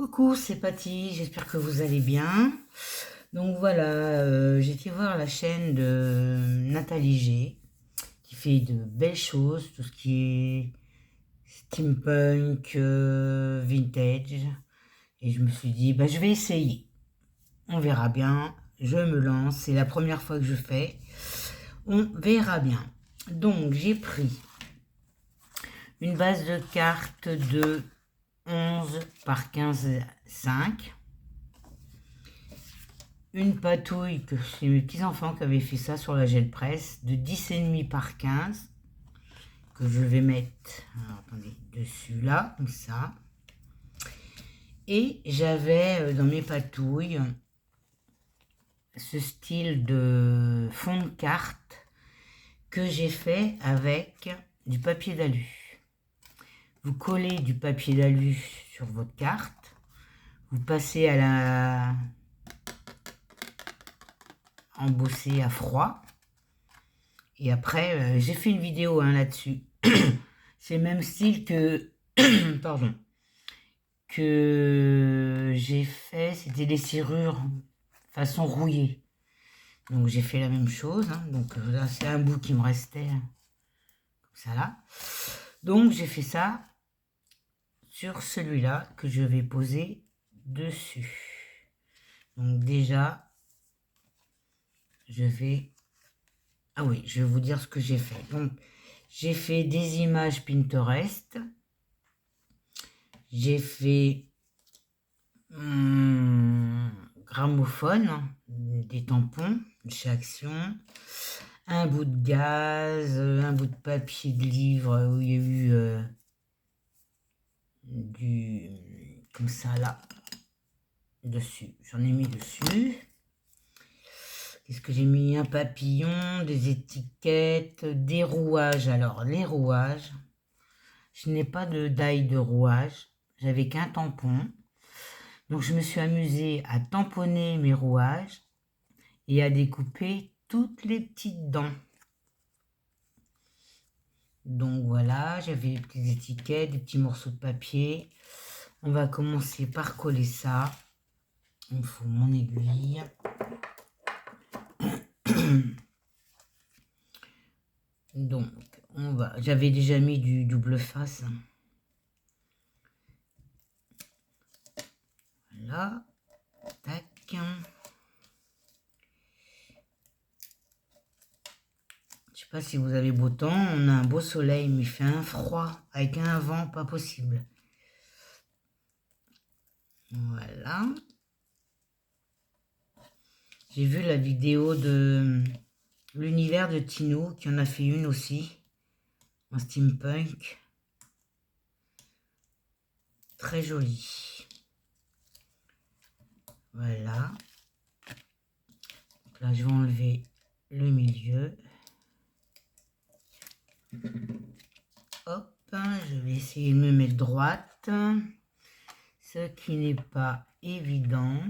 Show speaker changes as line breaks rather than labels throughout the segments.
Coucou, c'est Patty, j'espère que vous allez bien. Donc voilà, j'ai été voir la chaîne de Nathalie G, qui fait de belles choses, tout ce qui est steampunk, vintage. Et je me suis dit, bah, je vais essayer. On verra bien, je me lance, c'est la première fois que je fais. On verra bien. Donc j'ai pris une base de cartes de 11 par 15,5. Une patouille que c'est mes petits-enfants qui avaient fait ça sur la gel presse de 10,5 par 15 que je vais mettre, alors, attendez, dessus là, comme ça. Et j'avais dans mes patouilles ce style de fond de carte que j'ai fait avec du papier d'alu. Vous collez du papier d'alu sur votre carte, vous passez à la embosser à froid. Et après, j'ai fait une vidéo là-dessus. C'est le même style que, pardon, que j'ai fait, c'était des serrures façon rouillée. Donc j'ai fait la même chose. Donc là, c'est un bout qui me restait, comme ça là. Donc j'ai fait ça sur celui-là que je vais poser dessus. Donc déjà, je vais... Ah oui, je vais vous dire ce que j'ai fait. Donc, j'ai fait des images Pinterest. J'ai fait gramophone, des tampons de chez Action, un bout de gaz, un bout de papier de livre où il y a eu du... comme ça là, dessus. J'en ai mis dessus. Qu'est-ce que j'ai mis? Un papillon, des étiquettes, des rouages. Alors, les rouages, je n'ai pas de die de rouage. J'avais qu'un tampon. Donc, je me suis amusée à tamponner mes rouages et à découper toutes les petites dents. Donc, voilà, j'avais des petites étiquettes, des petits morceaux de papier. On va commencer par coller ça. Il me faut mon aiguille. Donc, on va. J'avais déjà mis du double face. Voilà. Tac. Je sais pas si vous avez beau temps. On a un beau soleil, mais il fait un froid avec un vent pas possible. Voilà. J'ai vu la vidéo de l'univers de Tino, qui en a fait une aussi, en steampunk. Très jolie. Voilà. Donc là, je vais enlever le milieu. Hop, je vais essayer de me mettre droite, ce qui n'est pas évident.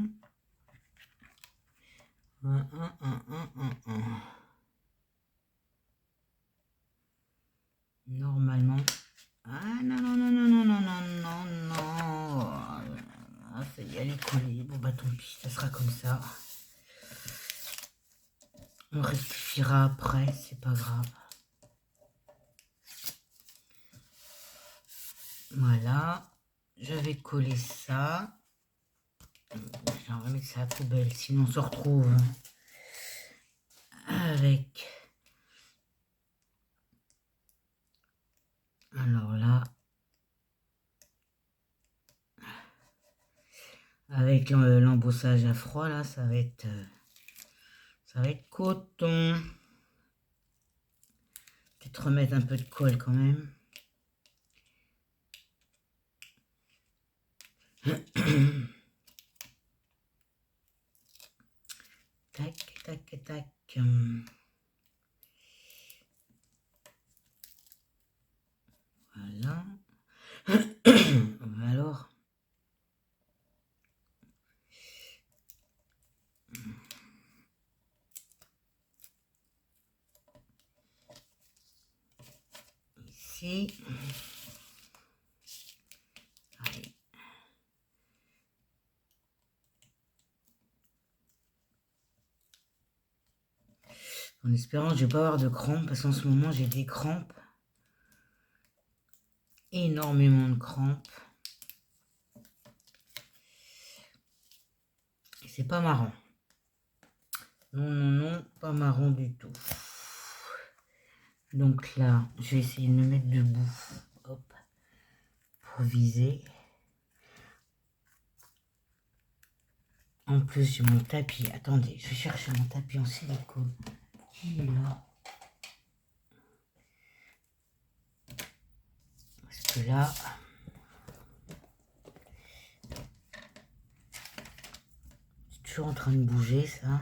Normalement. Ah non, non, non, non, non, non, non, non, non. Ah, ça y est, elle est collée. Bon, bah tant pis, ça sera comme ça. On rectifiera après, c'est pas grave. Voilà. Je vais coller ça. J'en vais mettre ça à la poubelle, sinon on se retrouve avec... Alors là... Avec l'embossage à froid, là, ça va être coton. Peut-être remettre un peu de colle quand même. Tac, tac, tac. Voilà. Alors. Ici. Allez. En espérant que je vais pas avoir de crampes, parce qu'en ce moment j'ai des crampes. Énormément de crampes. Et c'est pas marrant. Non, non, non, pas marrant du tout. Donc là, je vais essayer de me mettre debout. Hop. Pour viser. En plus, j'ai mon tapis. Attendez, je vais chercher mon tapis en silicone. Qui est là? Parce que là... c'est toujours en train de bouger, ça.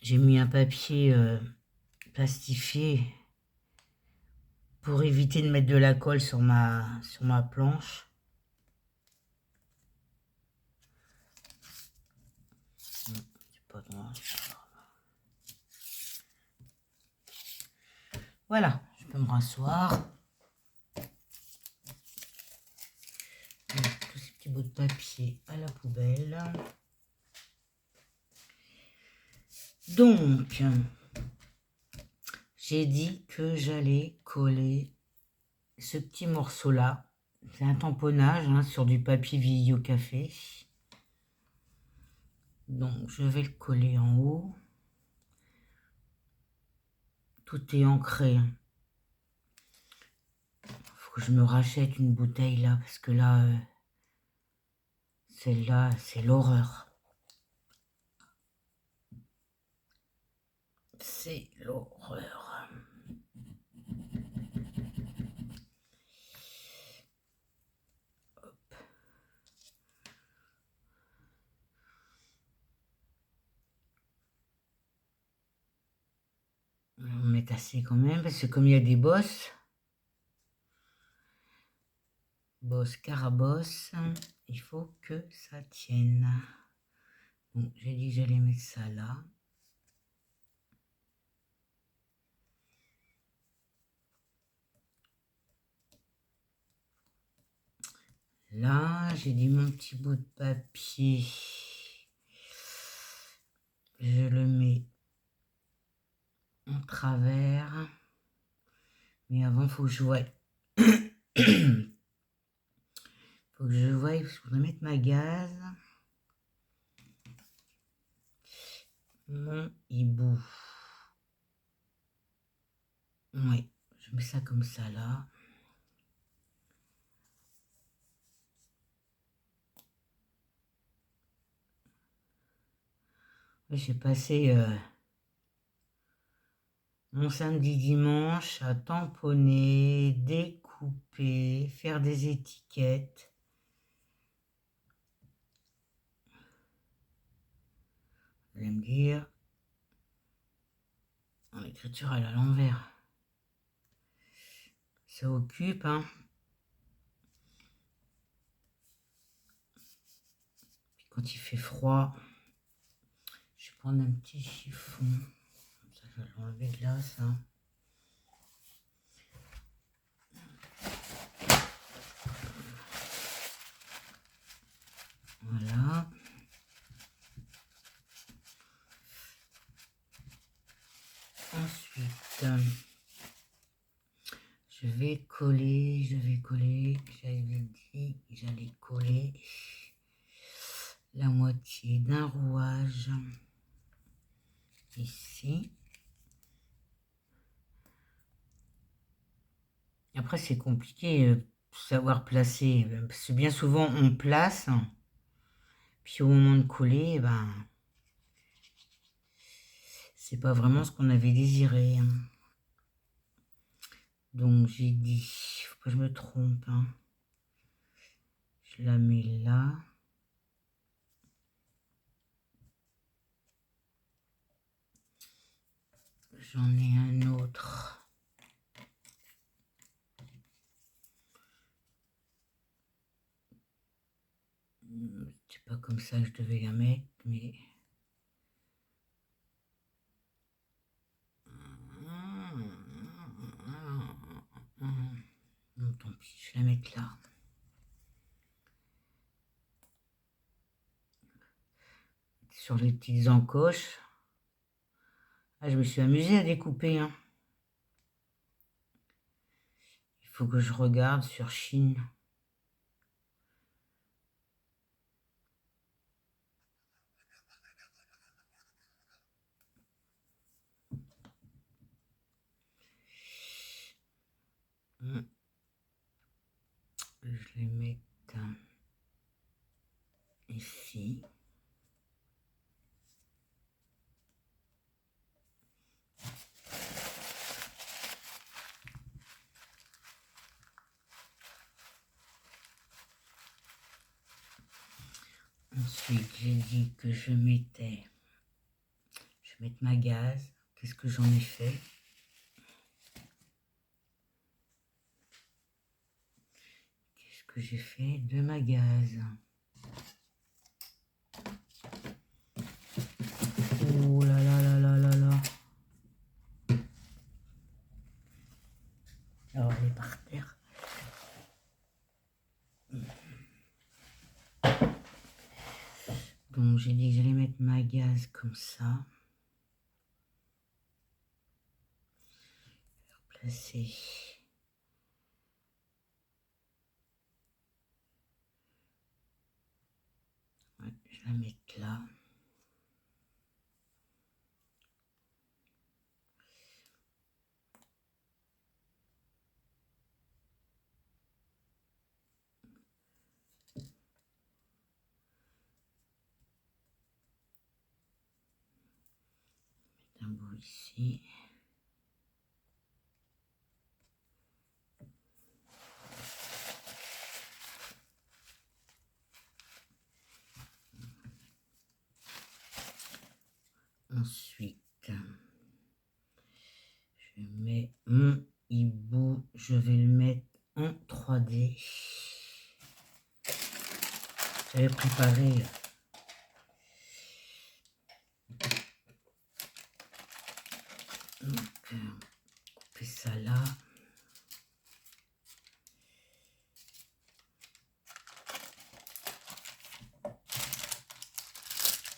J'ai mis un papier plastifié pour éviter de mettre de la colle sur ma planche. C'est pas droit. Voilà, je peux me rasseoir. Tous ces petits bouts de papier à la poubelle. Donc, j'ai dit que j'allais coller ce petit morceau-là. C'est un tamponnage hein, sur du papier vieilli au café. Donc, je vais le coller en haut. Tout est ancré. Faut que je me rachète une bouteille là, parce que là, celle-là, c'est l'horreur. C'est l'horreur. On va mettre assez quand même, parce que comme il y a des bosses, carabosse, il faut que ça tienne. Donc j'ai dit que j'allais mettre ça là. Là, j'ai dit mon petit bout de papier. Je le mets en travers. Mais avant, il faut que je voie. Faut que je voie, parce que je voudrais mettre ma gaze. Mon hibou. Oui, je mets ça comme ça là. J'ai passé mon samedi dimanche à tamponner, découper, faire des étiquettes. Vous allez me dire, l'écriture elle est à l'envers. Ça occupe, hein. Puis quand il fait froid, je vais prendre un petit chiffon. Ça, je vais l'enlever de là, ça. Voilà. Ensuite, je vais coller, j'avais dit que j'allais coller la moitié d'un rouage ici. Après, c'est compliqué de savoir placer, parce que bien souvent on place, puis au moment de coller, ben, c'est pas vraiment ce qu'on avait désiré. Donc j'ai dit, faut pas que je me trompe, hein. Je la mets là. J'en ai un autre. C'est pas comme ça que je devais la mettre, mais... Non, tant pis, je vais la mettre là. Sur les petites encoches. Ah, je me suis amusée à découper, hein. Il faut que je regarde sur Chine. Je les mets ici. Ensuite, j'ai dit que je vais mettre ma gaze. Qu'est-ce que j'en ai fait? Qu'est-ce que j'ai fait de ma gaze? Oh là là là là là là. Alors, elle est par terre. Donc, j'ai dit que j'allais mettre ma gaze comme ça. Placer. Ouais, je vais la mettre là. Mettre un bout ici. Ensuite, je mets mon hibou, je vais le mettre en 3D. J'avais préparé donc, couper ça là.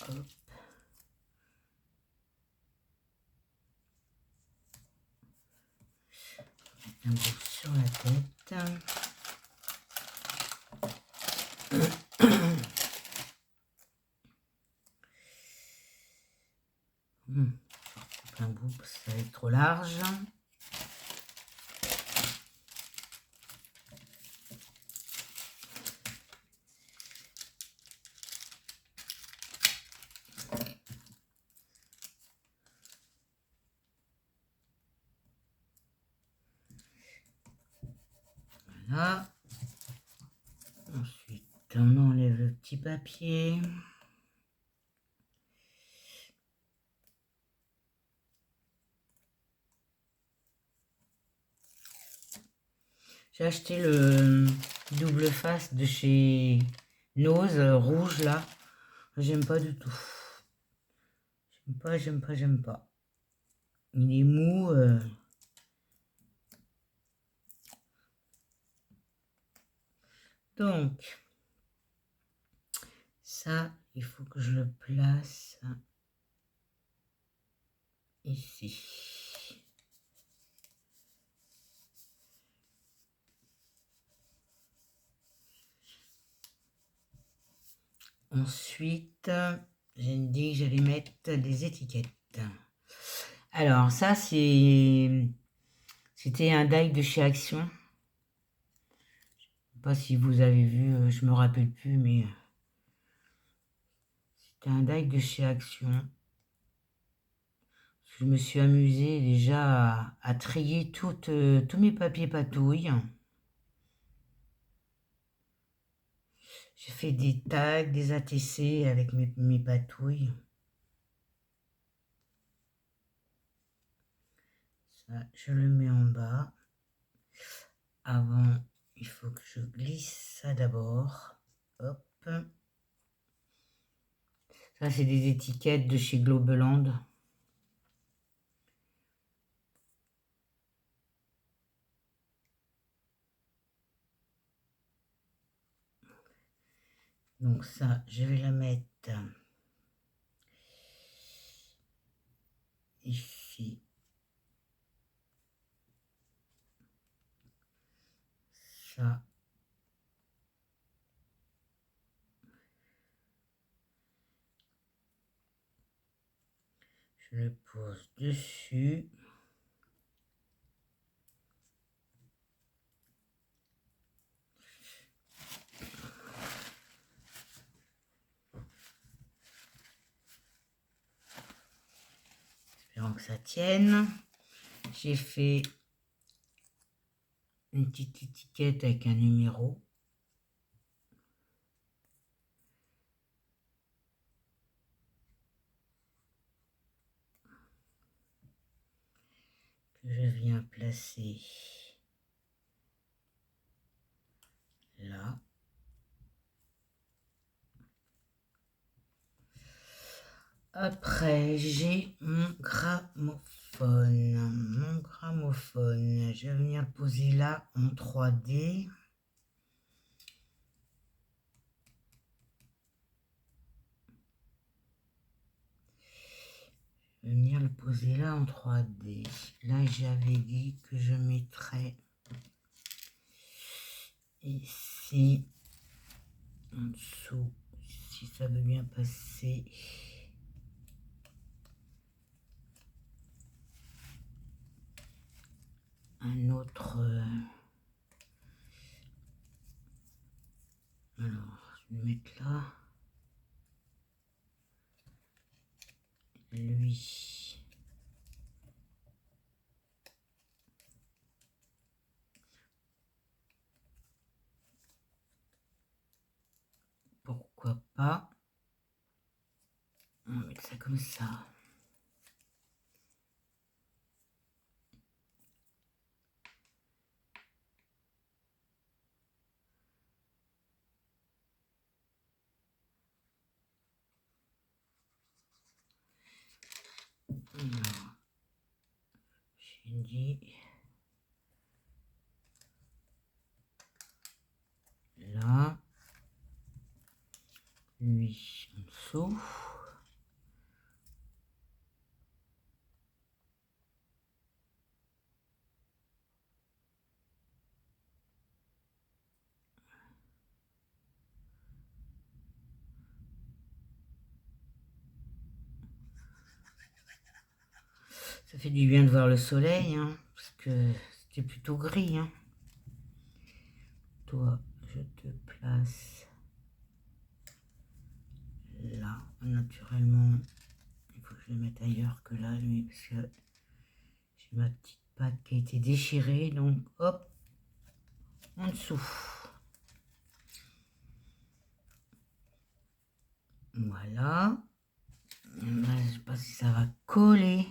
Hop. Un bout sur la tête. Je recoupe un bout parce que ça va être trop large. Voilà. Ensuite, on enlève le petit papier. J'ai acheté le double face de chez Nose, rouge là. J'aime pas du tout. J'aime pas. Il est mou. Donc, ça, il faut que je le place ici. Ensuite, j'ai dit que j'allais mettre des étiquettes. Alors, ça, c'était un die de chez Action. Je sais pas si vous avez vu, je me rappelle plus, mais c'était un die de chez Action. Je me suis amusée déjà à trier tous mes papiers patouilles. J'ai fait des tags, des ATC avec mes patouilles. Ça, je le mets en bas. Avant, il faut que je glisse ça d'abord. Hop. Ça, c'est des étiquettes de chez Globeland. Donc ça, je vais la mettre ici. ça. Je le pose dessus. Espérons que ça tienne. J'ai fait une petite étiquette avec un numéro. Que je viens placer là. Après, j'ai mon gramophone. Mon gramophone, je vais venir le poser là en 3D. Je vais venir le poser là en 3D. Là, j'avais dit que je mettrais ici, en dessous, si ça veut bien passer. Un autre... alors, je vais le mettre là. Lui. Pourquoi pas. On va mettre ça comme ça. Alors, j'ai dit là, lui en dessous. Ça fait du bien de voir le soleil, hein, parce que c'était plutôt gris. Hein. Toi, je te place là. Naturellement, il faut que je le mette ailleurs que là, lui, parce que j'ai ma petite patte qui a été déchirée. Donc, hop, en dessous. Voilà. Là, je sais pas si ça va coller.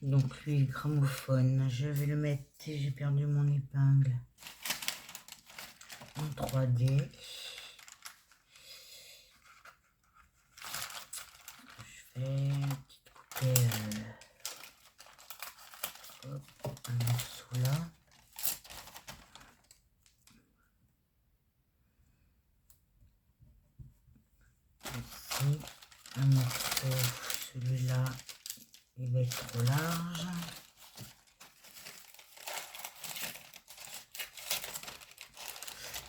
Donc lui, le gramophone, je vais le mettre, j'ai perdu mon épingle, en 3D. Je fais une petite coupelle, hop, un morceau là. Ici, un morceau, celui-là, il va être trop large.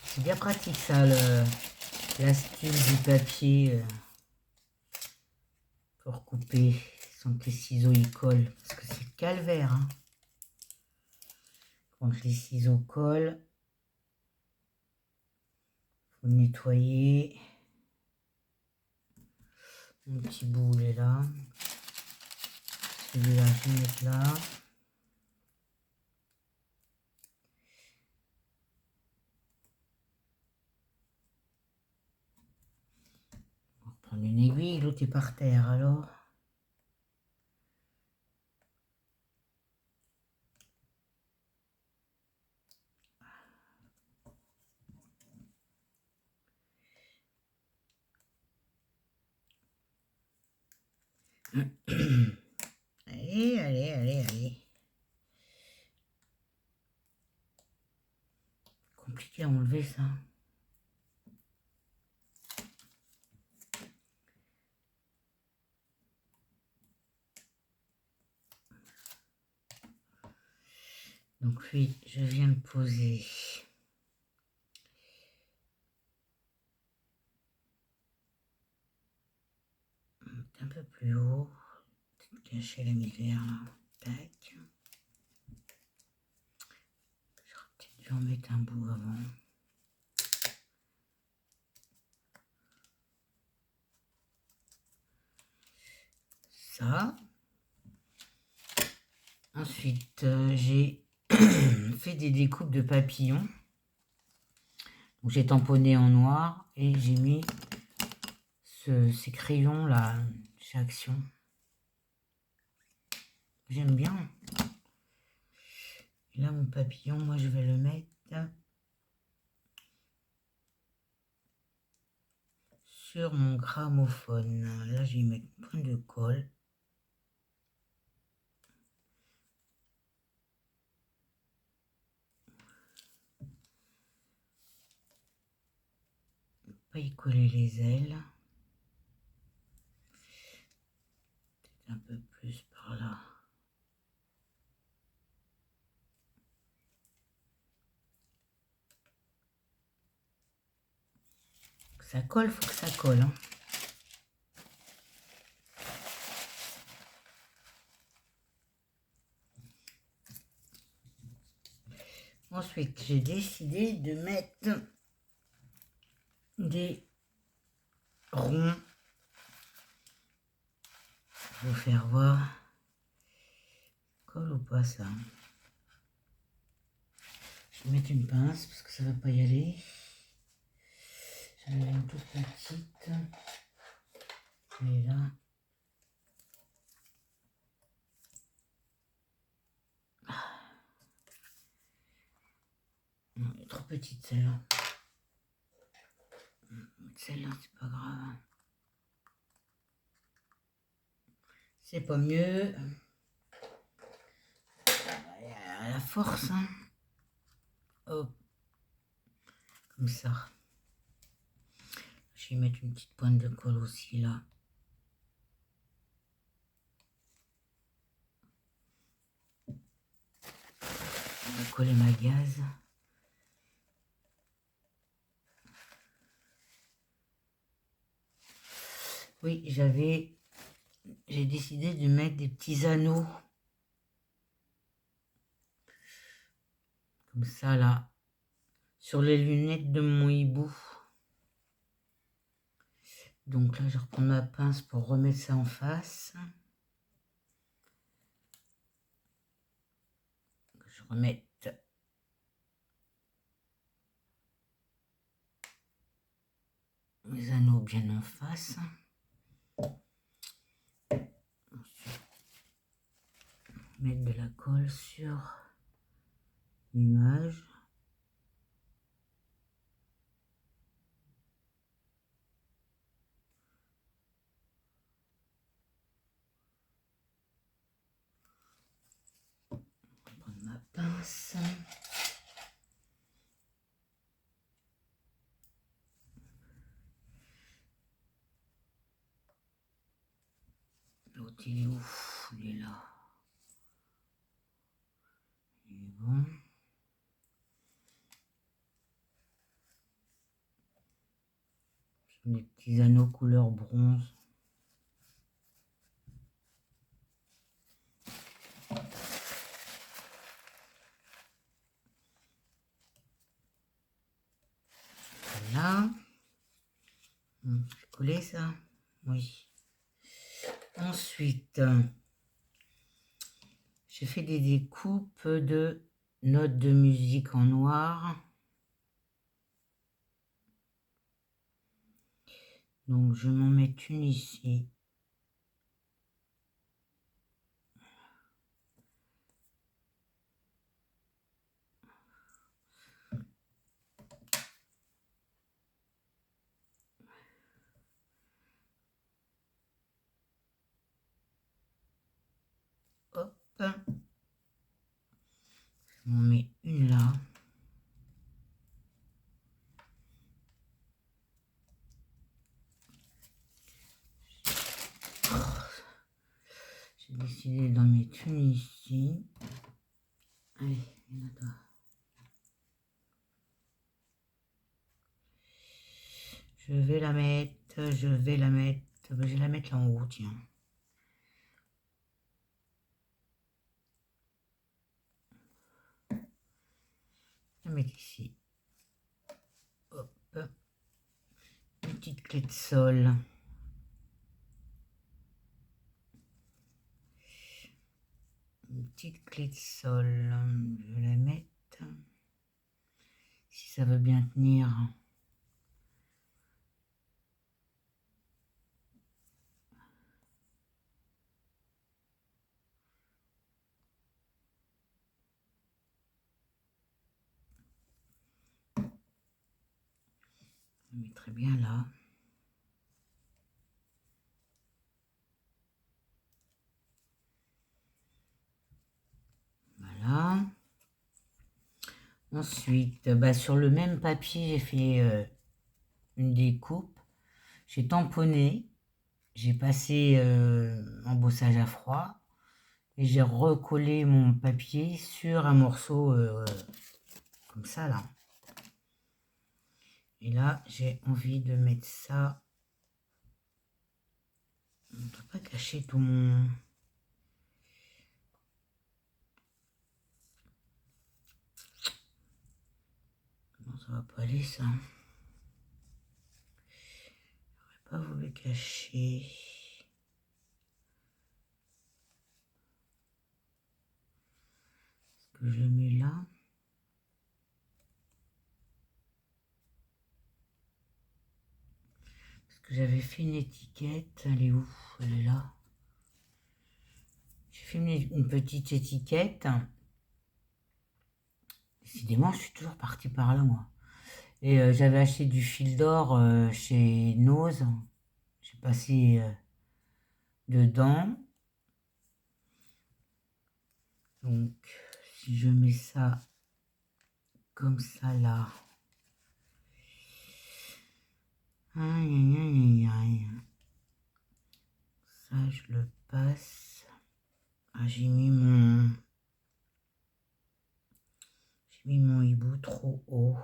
C'est bien pratique ça, l'astuce du papier pour couper sans que les ciseaux y collent. Parce que c'est le calvaire. Hein. Quand les ciseaux collent, il faut nettoyer. Mon petit boule est là. Celui-là, je vais mettre là. On va prendre une aiguille, l'autre est par terre alors. Allez, allez, allez, allez. Compliqué à enlever ça. Donc lui, je viens le poser un peu plus haut. Peut-être cacher la misère là. Tac. J'aurais peut-être dû en mettre un bout avant. Ça. Ensuite, j'ai fait des découpes de papillons. J'ai tamponné en noir et j'ai mis ces crayons là chez Action. J'aime bien. Et là, mon papillon, moi, je vais le mettre sur mon gramophone. Là, je vais mettre une pointe de colle. Pas y coller les ailes. Peut-être un peu plus par là. Faut que ça colle, faut que ça colle. Hein. Ensuite, j'ai décidé de mettre des ronds. Je vais vous faire voir. Colle ou pas ça? Je vais mettre une pince parce que ça va pas y aller. J'en ai une toute petite. Et là. Non, elle est trop petite celle-là. Celle-là, c'est pas grave. C'est pas mieux. À la force, hein. Hop. Comme ça. Je vais mettre une petite pointe de colle aussi là. On va coller ma gaze. Oui, j'ai décidé de mettre des petits anneaux. Comme ça là. Sur les lunettes de mon hibou. Donc là, je reprends ma pince pour remettre ça en face. Je remette mes anneaux bien en face. Ensuite, mettre de la colle sur l'image. Prendre ma pince. L'autre, il est où? Il est là. Il est bon. Des petits anneaux couleur bronze. Voilà. Je vais coller ça. Oui. Ensuite, j'ai fait des découpes de notes de musique en noir. Donc, je vais m'en mettre une ici. Hop. Je m'en mets une là. J'ai décidé d'en mettre une ici. Allez, il y en Je vais la mettre, je vais la mettre, je vais la mettre là en haut, tiens. Je vais la mettre ici. Hop. Une petite clé de sol. Une petite clé de sol. Je vais la mettre. Si ça veut bien tenir. Je mettrai bien là. Voilà. Ensuite, sur le même papier, j'ai fait une découpe. J'ai tamponné. J'ai passé embossage à froid. Et j'ai recollé mon papier sur un morceau comme ça, là. Et là, j'ai envie de mettre ça. On ne peut pas cacher tout mon... Non, ça va pas aller, ça. J'aurais pas voulu cacher. Ce que je mets là. Parce que j'avais fait une étiquette. Elle est où? Elle est là. J'ai fait une petite étiquette. Décidément, je suis toujours partie par là, moi. Et j'avais acheté du fil d'or chez Nose. J'ai passé dedans. Donc, si je mets ça comme ça là. Aïe, aïe, aïe, aïe. Ça, je le passe. Ah, j'ai mis mon hibou trop haut.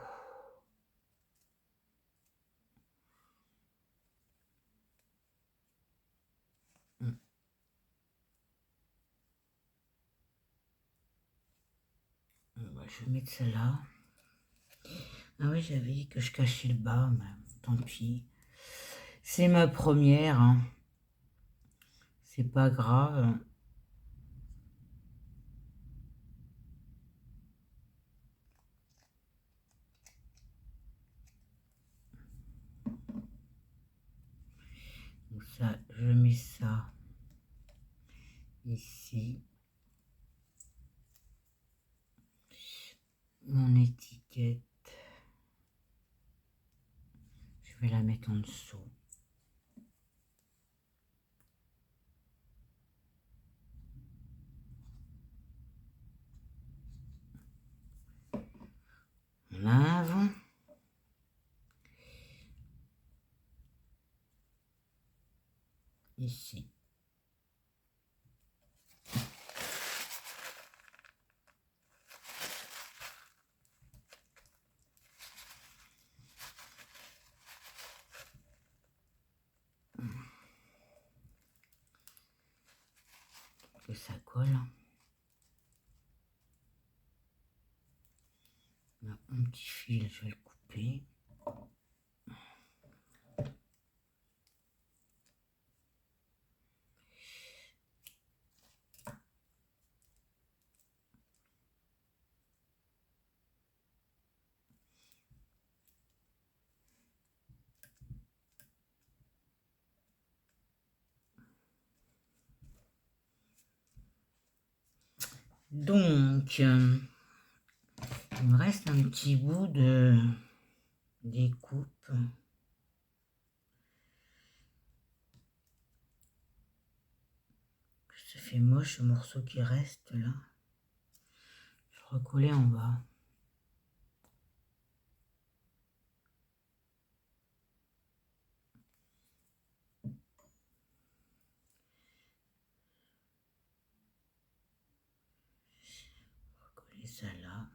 Je vais mettre ça là. Ah oui, j'avais dit que je cachais le bas, mais tant pis. C'est ma première. Hein. C'est pas grave. Donc ça, je mets ça ici. Mon étiquette. Je vais la mettre en dessous. On lave. Ici. Que ça colle. Là, un petit fil, je vais le couper. Donc, il me reste un petit bout de découpe. Ça fait moche le morceau qui reste là. Je vais recoller en bas. Recoller ça là.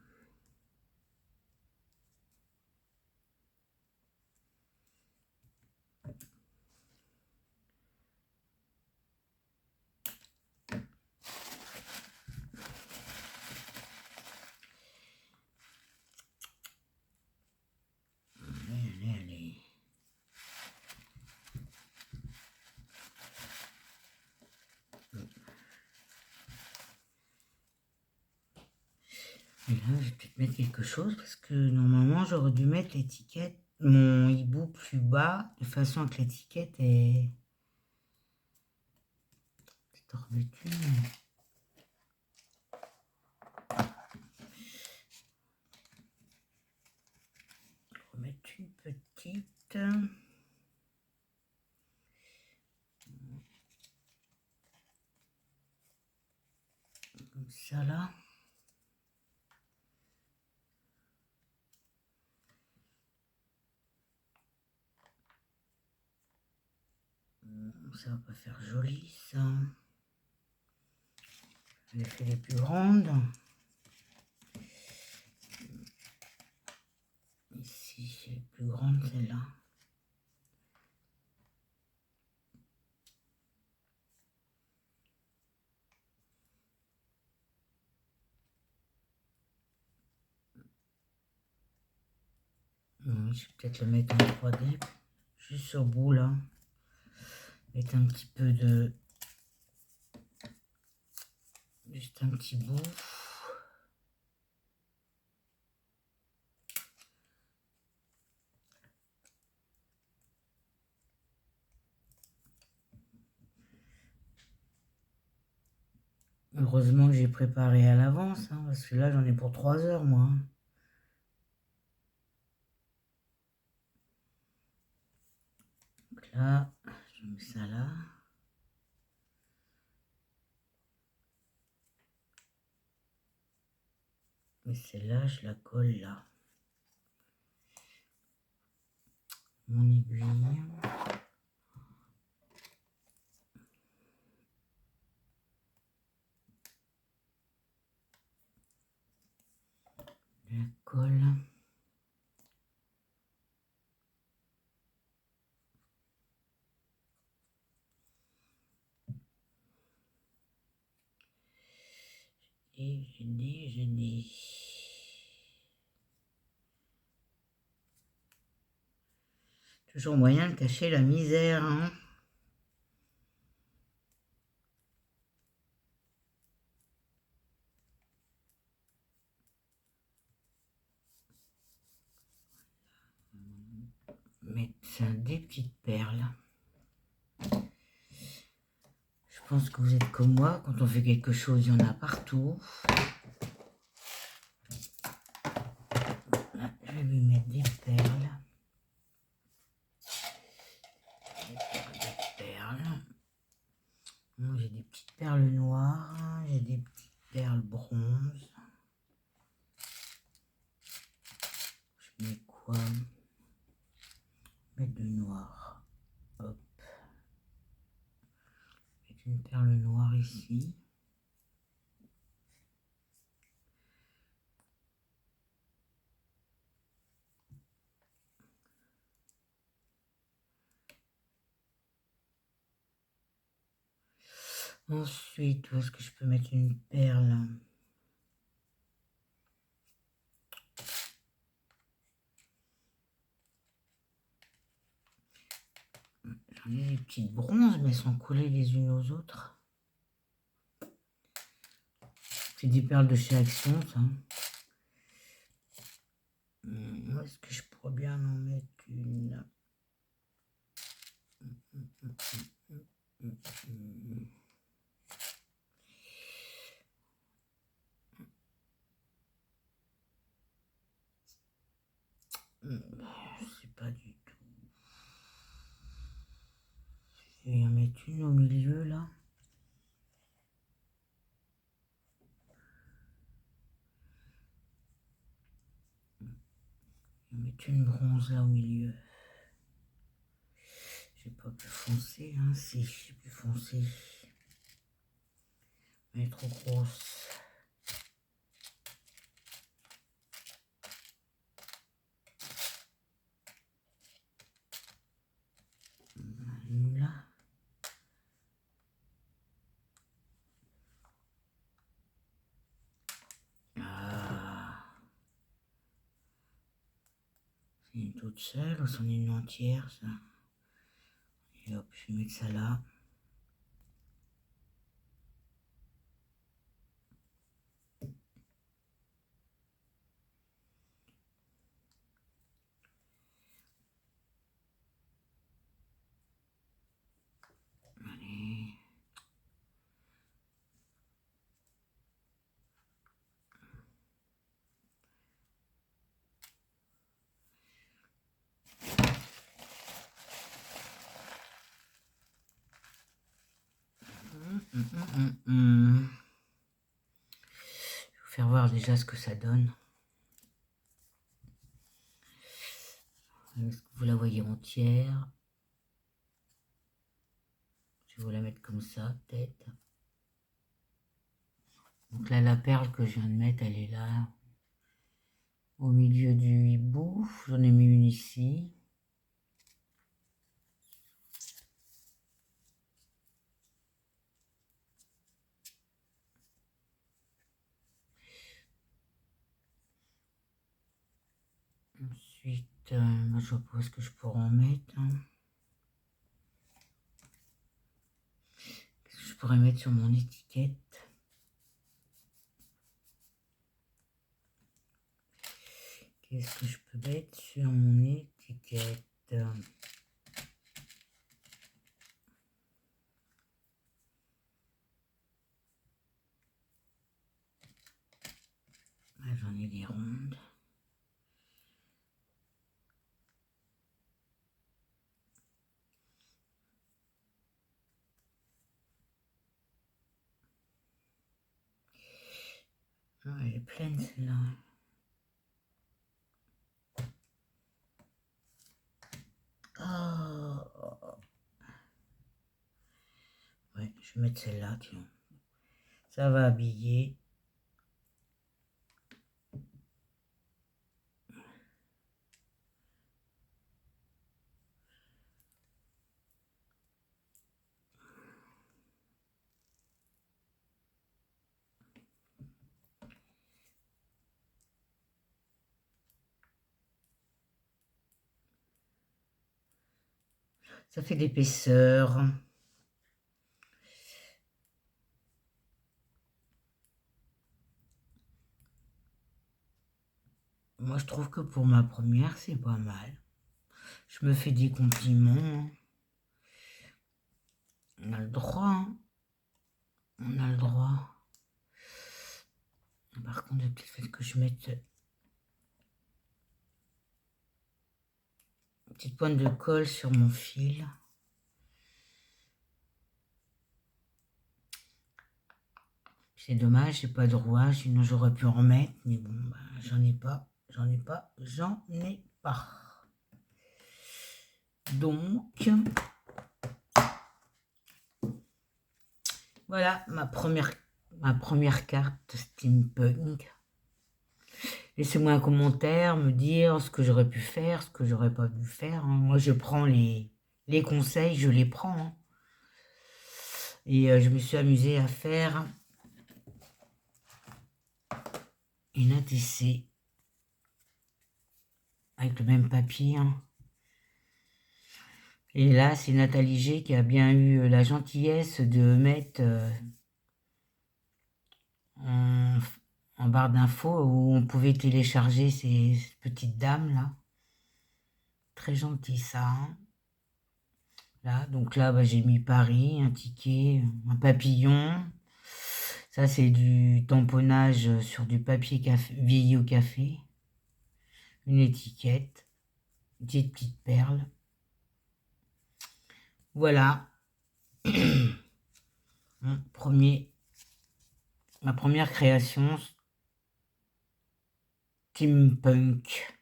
Et là, je vais peut-être mettre quelque chose parce que normalement, j'aurais dû mettre l'étiquette, mon hibou plus bas, de façon que l'étiquette est peut-être revêtue. Remettre une petite. Comme ça là. Ça va pas faire joli ça. Je les fais les plus grandes. Ici, c'est les plus grandes, celle-là. Je vais peut-être le mettre en 3D, juste au bout là. Mettre un petit peu de... Juste un petit bout. Heureusement que j'ai préparé à l'avance, hein, parce que là j'en ai pour 3 heures moi. Donc là, je mets ça là. Et celle-là, je la colle là. Mon aiguille. Je la colle. Et je dis. Toujours moyen de cacher la misère, hein. Mettre des petites perles. Je pense que vous êtes comme moi, quand on fait quelque chose, il y en a partout. Là, je vais lui mettre des perles. Des perles. Moi, j'ai des petites perles noires, j'ai des petites perles bronze. Je mets quoi? Mettre du noir. Hop. Mettre une perle noire ici. Ensuite, où est-ce que je peux mettre une perle? J'en ai des petites bronzes, mais elles sont collées les unes aux autres. C'est des perles de chez Action, ça. Où est-ce que je pourrais bien en mettre une? Je sais pas du tout. Je vais en mettre une au milieu, là. Je vais mettre une bronze là au milieu. J'ai pas plus foncé, hein. Si, j'ai plus foncé. Elle est trop grosse. Une là. Ah. C'est une toute seule ou c'en est une entière, ça? Et hop, je vais mettre ça là. voir déjà ce que ça donne. Est-ce que vous la voyez entière? Je vais vous la mettre comme ça, peut-être. Donc là, la perle que je viens de mettre, elle est là, au milieu du hibou. J'en ai mis une ici. Ensuite, je vois pas où est-ce que je pourrais en mettre. Qu'est-ce que je pourrais mettre sur mon étiquette? Qu'est-ce que je peux mettre sur mon étiquette? J'en ai des rondes. Elle est pleine celle-là. Oh. Ouais, je vais mettre celle-là, tiens. Ça va habiller. Ça fait d'épaisseur. Moi, je trouve que pour ma première, c'est pas mal. Je me fais des compliments. On a le droit. Hein. On a le droit. Par contre, il faut que je mette une petite pointe de colle sur mon fil. C'est dommage, j'ai pas de rouage, sinon j'aurais pu en remettre, mais bon, bah, j'en ai pas. Donc, voilà ma première carte steampunk. Laissez-moi un commentaire, me dire ce que j'aurais pu faire, ce que j'aurais pas dû faire. Hein. Moi, je prends les conseils, je les prends. Hein. Et je me suis amusée à faire une ATC avec le même papier. Hein. Et là, c'est Nathalie G qui a bien eu la gentillesse de mettre en barre d'infos où on pouvait télécharger ces petites dames là. Très gentil ça. Hein. Là, donc là, bah, j'ai mis Paris, un ticket, un papillon. Ça, c'est du tamponnage sur du papier vieilli au café. Une étiquette, une petite perle. Voilà. Ma première création steampunk.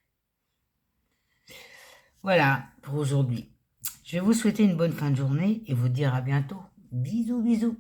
Voilà pour aujourd'hui. Je vais vous souhaiter une bonne fin de journée et vous dire à bientôt. Bisous, bisous.